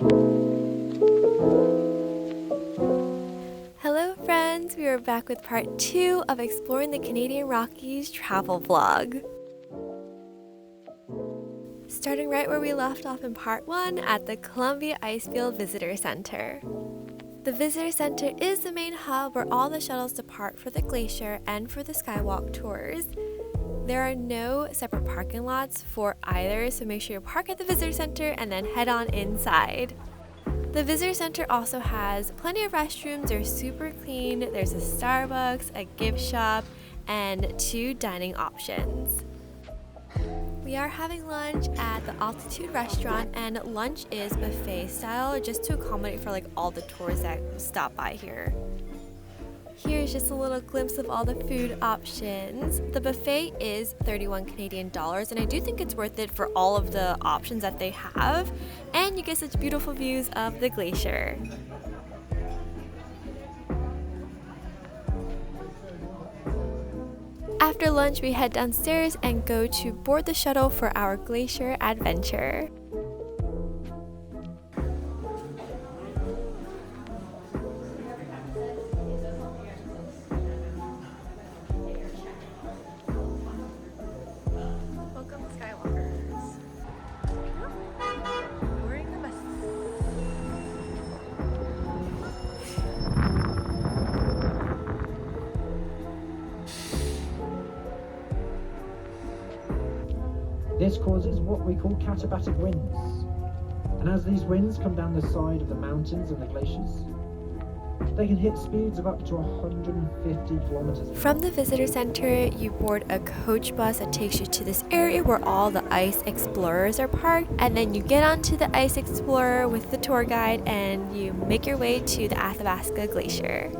Hello friends, we are back with part 2 of exploring the Canadian Rockies travel vlog. Starting right where we left off in part 1 at the Columbia Icefield Visitor Center. The Visitor Center is the main hub where all the shuttles depart for the glacier and for the skywalk tours. There are no separate parking lots for either, so make sure you park at the Visitor Center and then head on inside. The Visitor Center also has plenty of restrooms. They're super clean. There's a Starbucks, a gift shop, and 2 dining options. We are having lunch at the Altitude restaurant, and lunch is buffet style just to accommodate for all the tourists that stop by here. Here's just a little glimpse of all the food options. The buffet is 31 Canadian dollars, and I do think it's worth it for all of the options that they have, and you get such beautiful views of the glacier. After lunch, we head downstairs and go to board the shuttle for our glacier adventure. This causes what we call katabatic winds. And as these winds come down the side of the mountains and the glaciers, they can hit speeds of up to 150 kilometers. From the visitor center, you board a coach bus that takes you to this area where all the ice explorers are parked, and then you get onto the ice explorer with the tour guide and you make your way to the Athabasca Glacier.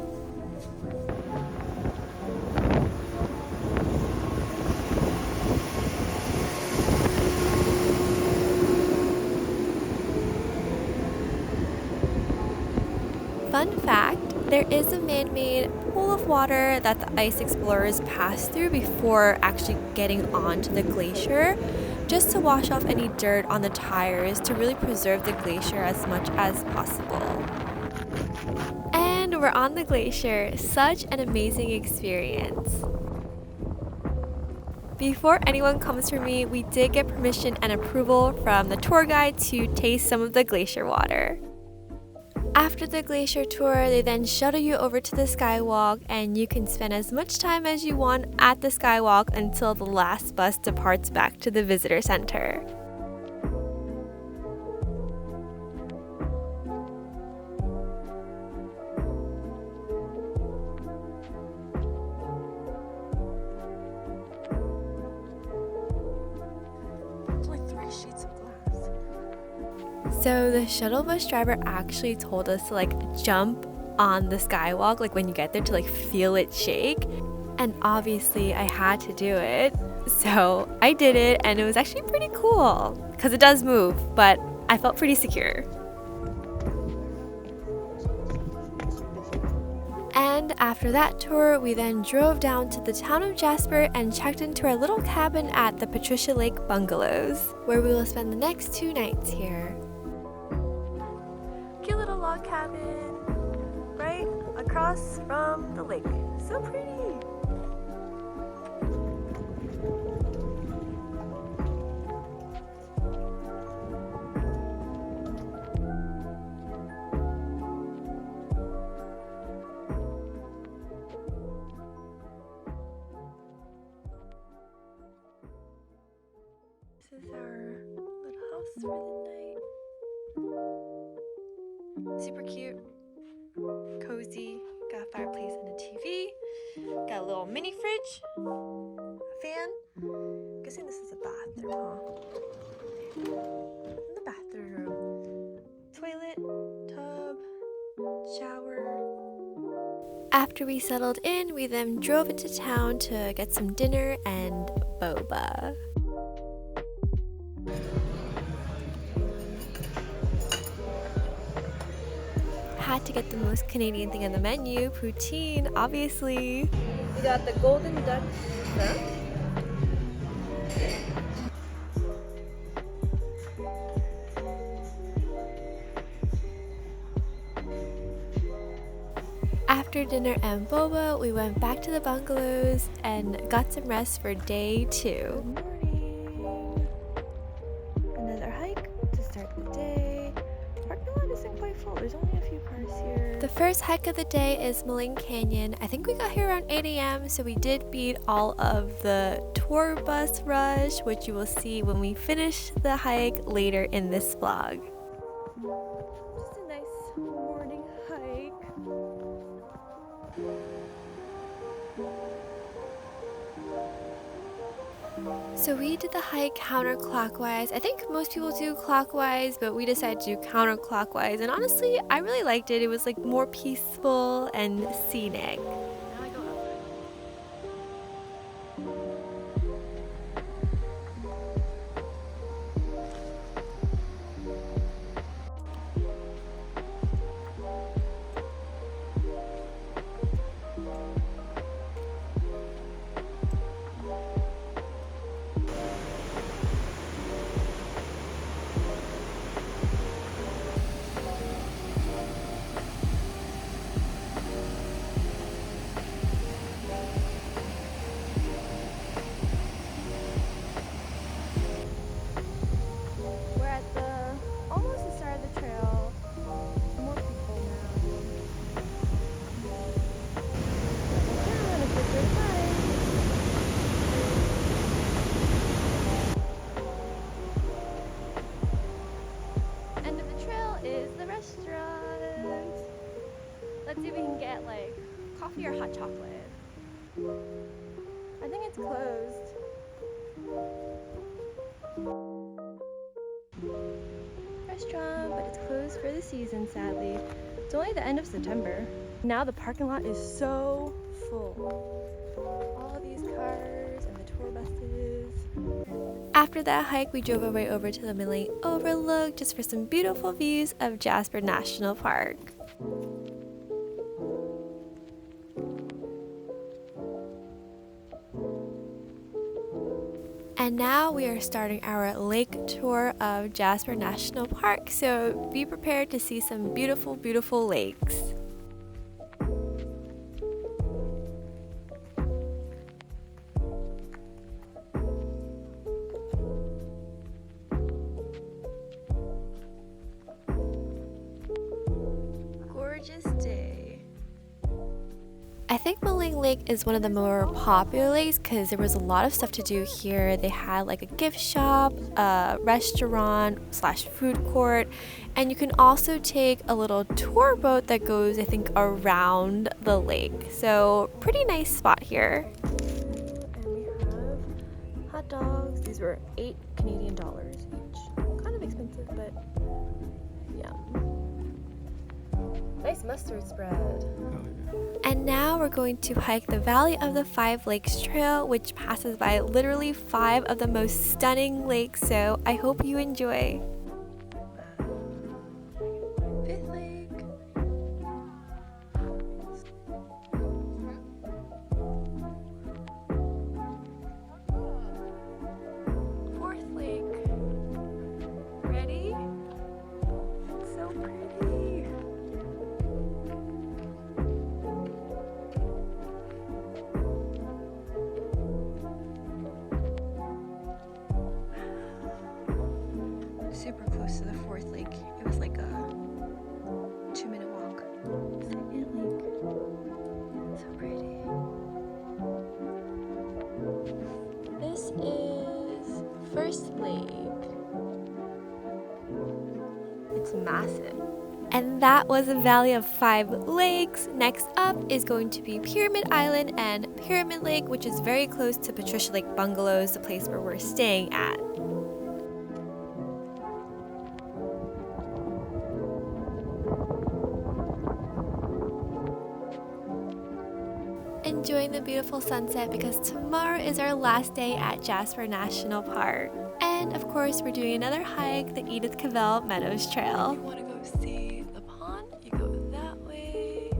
Fun fact, there is a man-made pool of water that the ice explorers pass through before actually getting onto the glacier, just to wash off any dirt on the tires to really preserve the glacier as much as possible. And we're on the glacier. Such an amazing experience. Before anyone comes for me, we did get permission and approval from the tour guide to taste some of the glacier water. After the glacier tour, they then shuttle you over to the skywalk, and you can spend as much time as you want at the skywalk until the last bus departs back to the visitor center. It's like 3 sheets of glass. So the shuttle bus driver actually told us to jump on the skywalk when you get there to feel it shake, and obviously I had to do it, so I did it, and it was actually pretty cool because it does move, but I felt pretty secure. And after that tour, we then drove down to the town of Jasper and checked into our little cabin at the Patricia Lake Bungalows, where we will spend the next 2 nights here. Cute little log cabin right across from the lake. So pretty. This is our little house for the night. Super cute, cozy, got a fireplace and a TV, got a little mini fridge, a fan. I'm guessing this is a bathroom, huh? In the bathroom, toilet, tub, shower. After we settled in, we then drove into town to get some dinner and boba. Had to get the most Canadian thing on the menu, poutine, obviously. We got the Golden Dutch. After dinner and boba, we went back to the bungalows and got some rest for day 2. Good morning. Another hike to start the day. Parking lot isn't quite full. There's only a few cars here. The first hike of the day is Maling Canyon. I think we got here around 8 a.m. so we did beat all of the tour bus rush, which you will see when we finish the hike later in this vlog. Just a nice morning hike. So we did the hike counterclockwise. I think most people do clockwise, but we decided to do counterclockwise. And honestly, I really liked it. It was like more peaceful and scenic. Now I go up. We're at almost the start of the trail. More people now. We're on a good hike. End of the trail is the restaurant. Let's see if we can get like coffee or hot chocolate. I think it's closed. Restaurant, but it's closed for the season, sadly. It's only the end of September. Now the parking lot is so full. All of these cars and the tour buses. After that hike, we drove our way over to the Maling Overlook just for some beautiful views of Jasper National Park. And now we are starting our lake tour of Jasper National Park, so be prepared to see some beautiful, beautiful lakes. Gorgeous day. I think Maling Lake is one of the more popular lakes because there was a lot of stuff to do here. They had like a gift shop, a restaurant / food court, and you can also take a little tour boat that goes, I think, around the lake. So pretty nice spot here. And we have hot dogs. These were $8 Canadian each. Kind of expensive, but yum. Nice mustard spread. And now we're going to hike the Valley of the Five Lakes Trail, which passes by literally 5 of the most stunning lakes, so I hope you enjoy. Fifth lake. Fourth lake. Ready? It's so pretty. Super close to the fourth lake. It was like a 2-minute walk. Second lake. So pretty. This is first lake. It's massive. And that was the Valley of 5 Lakes. Next up is going to be Pyramid Island and Pyramid Lake, which is very close to Patricia Lake Bungalows, the place where we're staying at. Enjoying the beautiful sunset because tomorrow is our last day at Jasper National Park. And of course, we're doing another hike, the Edith Cavell Meadows Trail. If you want to go see the pond, you go that way,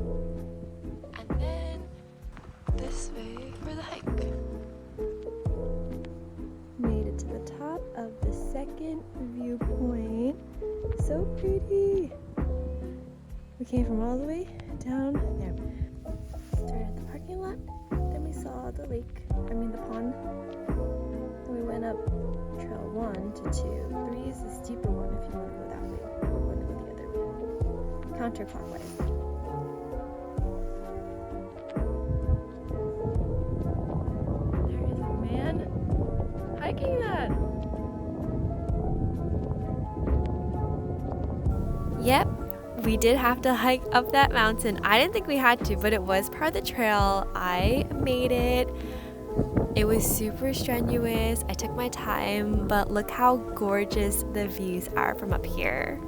and then this way for the hike. Made it to the top of the second viewpoint. So pretty. We came from all the way down there. Started at the parking lot, then we saw the lake, the pond. Then we went up trail 1 to 2. 3 is the steeper one if you want to go that way. We're going to go the other way, counterclockwise. There is a man hiking that. Yep, we did have to hike up that mountain. I didn't think we had to, but it was part of the trail. I made it. It was super strenuous. I took my time, but look how gorgeous the views are from up here.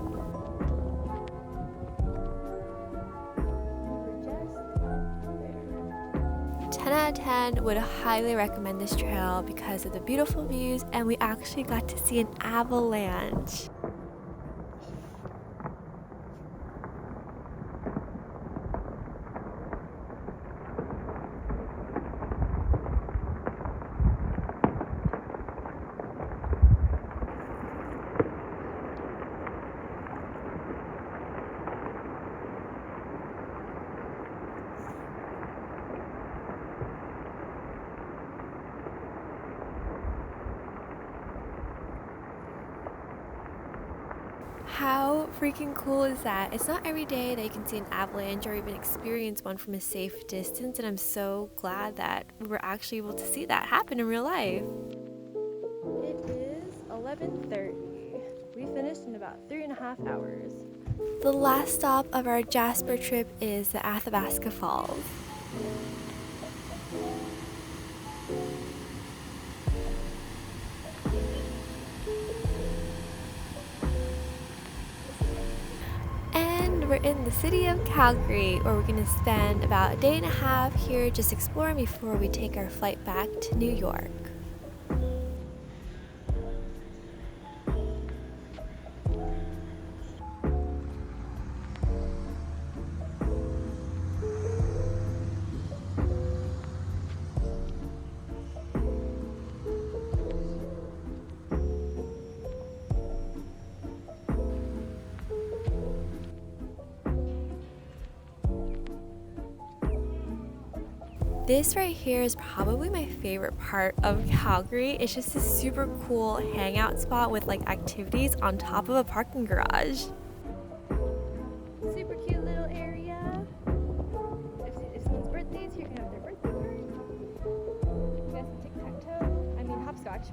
We're just there. 10 out of 10 would highly recommend this trail because of the beautiful views, and we actually got to see an avalanche. How freaking cool is that? It's not every day that you can see an avalanche or even experience one from a safe distance, and I'm so glad that we were actually able to see that happen in real life. It is 11:30. We finished in about 3.5 hours. The last stop of our Jasper trip is the Athabasca Falls. And we're in the city of Calgary, where we're going to spend about a day and a half here just exploring before we take our flight back to New York. This right here is probably my favorite part of Calgary. It's just a super cool hangout spot with like activities on top of a parking garage. Super cute little area. If someone's birthday is here, you can have their birthday party. We got some tic-tac-toe. Hopscotch.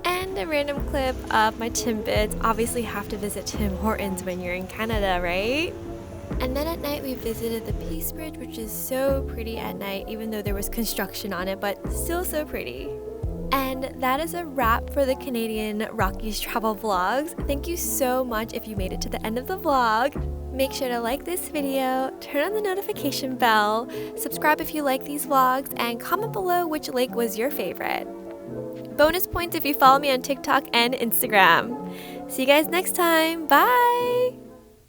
And a random clip of my Timbits. Obviously have to visit Tim Hortons when you're in Canada, right? And then at night we visited the Peace Bridge, which is so pretty at night, even though there was construction on it, but still so pretty. And that is a wrap for the Canadian Rockies travel vlogs. Thank you so much if you made it to the end of the vlog. Make sure to like this video, turn on the notification bell, subscribe if you like these vlogs, and comment below which lake was your favorite. Bonus points if you follow me on TikTok and Instagram. See you guys next time. Bye!